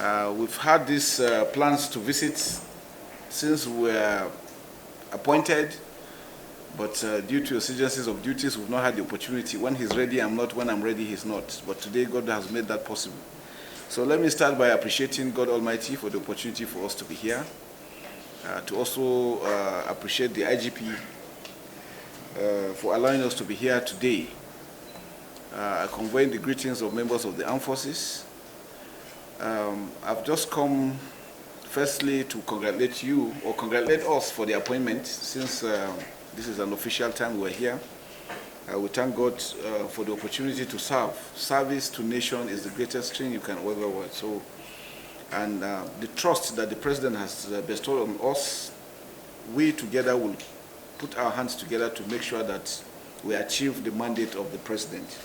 We've had these plans to visit since we were appointed, but due to exigencies of duties, we've not had the opportunity. When he's ready, I'm not. When I'm ready, he's not. But today, God has made that possible. So let me start by appreciating God Almighty for the opportunity for us to be here, to also appreciate the IGP for allowing us to be here today. I convey the greetings of members of the armed forces. I've just come firstly to congratulate you or congratulate us for the appointment, since this is an official time we're here. We thank God for the opportunity to serve. Service to nation is the greatest thing you can ever want. So, and the trust that the President has bestowed on us, we together will put our hands together to make sure that we achieve the mandate of the President.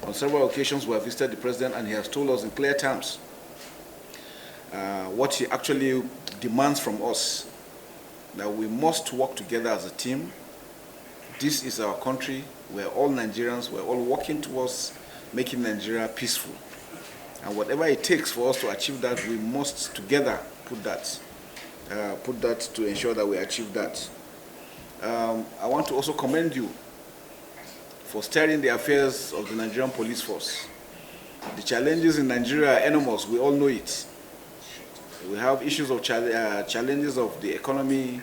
On several occasions we have visited the President, and he has told us in clear terms what he actually demands from us, that we must work together as a team. This is our country. We're all Nigerians. We're all working towards making Nigeria peaceful. And whatever it takes for us to achieve that, we must together put that to ensure that we achieve that. I want to also commend you for steering the affairs of the Nigerian police force. The challenges in Nigeria are enormous. We all know it. We have issues of challenges of the economy,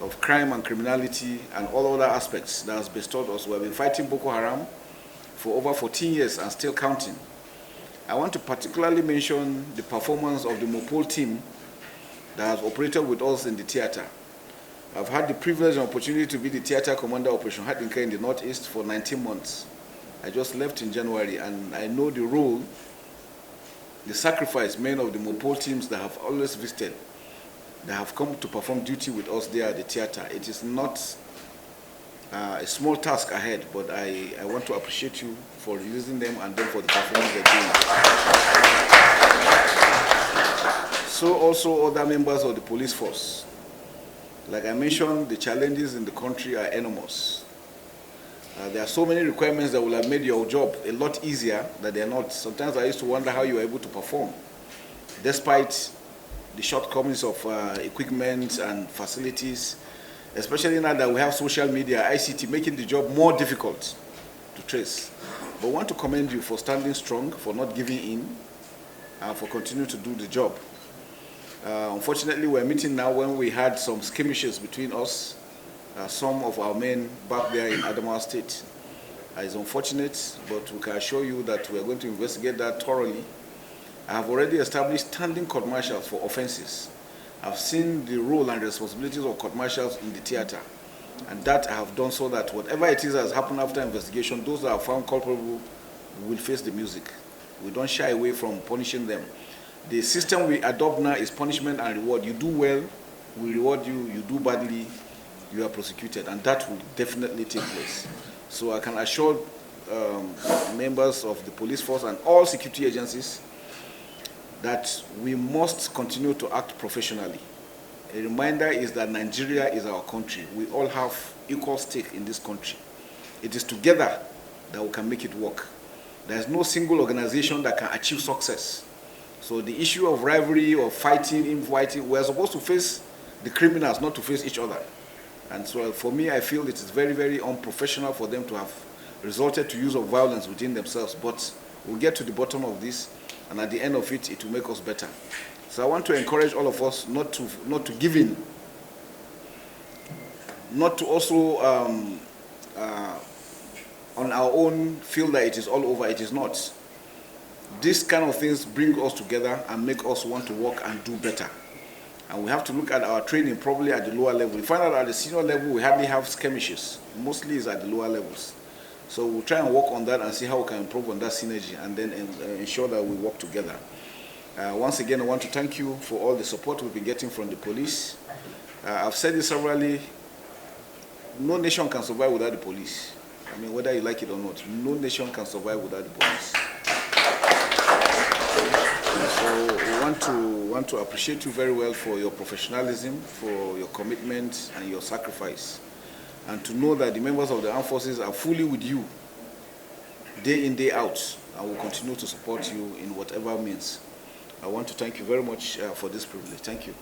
of crime and criminality, and all other aspects that has bestowed us. We have been fighting Boko Haram for over 14 years and still counting. I want to particularly mention the performance of the Mopol team that has operated with us in the theater. I've had the privilege and opportunity to be the theater commander Operation Hadinka in the Northeast for 19 months. I just left in January, and I know the role, the sacrifice made of the Mopol teams that have always visited, that have come to perform duty with us there at the theater. It is not a small task ahead, but I want to appreciate you for releasing them and then for the performance they're doing. So also other members of the police force. Like I mentioned, the challenges in the country are enormous. There are so many requirements that will have made your job a lot easier that they are not. Sometimes I used to wonder how you are able to perform, despite the shortcomings of equipment and facilities, especially now that we have social media, ICT, making the job more difficult to trace. But I want to commend you for standing strong, for not giving in, and for continuing to do the job. Unfortunately, we're meeting now when we had some skirmishes between us, some of our men back there in Adamawa State. It's unfortunate, but we can assure you that we're going to investigate that thoroughly. I have already established standing court martials for offenses. I've seen the role and responsibilities of court martials in the theater, and that I have done so that whatever it is that has happened after investigation, those that are found culpable will face the music. We don't shy away from punishing them. The system we adopt now is punishment and reward. You do well, we reward you. You do badly, you are prosecuted, and that will definitely take place. So I can assure members of the police force and all security agencies that we must continue to act professionally. A reminder is that Nigeria is our country. We all have equal stake in this country. It is together that we can make it work. There is no single organization that can achieve success. So the issue of rivalry or fighting, infighting, we're supposed to face the criminals, not to face each other. And so for me, I feel it is very, very unprofessional for them to have resorted to use of violence within themselves. But we'll get to the bottom of this, and at the end of it, it will make us better. So I want to encourage all of us not to give in, not to also on our own feel that it is all over. It is not. These kind of things bring us together and make us want to work and do better. And we have to look at our training probably at the lower level. We find out at the senior level we hardly have skirmishes. Mostly it's at the lower levels. So we'll try and work on that and see how we can improve on that synergy, and then ensure that we work together. Once again, I want to thank you for all the support we've been getting from the police. I've said this severally, no nation can survive without the police. I mean, whether you like it or not, no nation can survive without the police. So we want to appreciate you very well for your professionalism, for your commitment and your sacrifice. And to know that the members of the armed forces are fully with you, day in, day out, and will continue to support you in whatever means. I want to thank you very much for this privilege. Thank you.